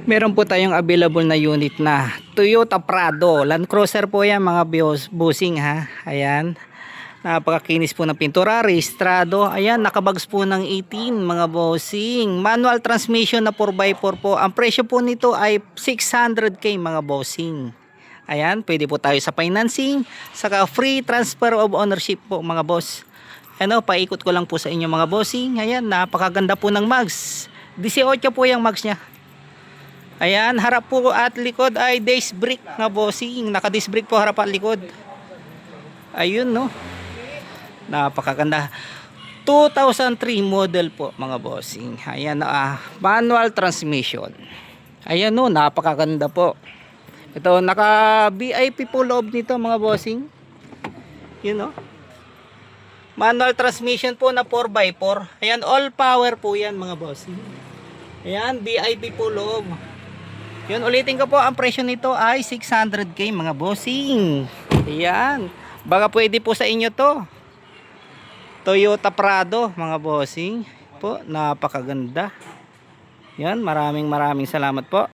Meron po tayong available na unit na Toyota Prado. Land Cruiser po yan mga bossing ha. Ayan. Napakakinis po ng pintura. Rehistrado. Ayan. Nakabags po ng 18 mga bossing. Manual transmission na 4x4 po. Ang presyo po nito ay 600k mga bossing. Ayan. Pwede po tayo sa financing. Saka free transfer of ownership po mga boss. Ano, paikot ko lang po sa inyo mga bossing. Ayan. Napakaganda po ng mags. 18 po yung mags nya. Ayan, harap po at likod ay disc brake na bossing. Naka-disc brake po harap at likod. Ayun no. Napakaganda. 2003 model po mga bossing. Ayan manual transmission. Ayan no, napakaganda po. Ito naka VIP po loob nito mga bossing. Yun no. Manual transmission po na 4x4. Ayan, all power po yan mga bossing. Ayan, VIP po loob. Yun, ulitin ko po, ang presyo nito ay 600k mga bossing. Ayan. Baka pwede po sa inyo to. Toyota Prado mga bossing. Po, napakaganda. Yan, maraming salamat po.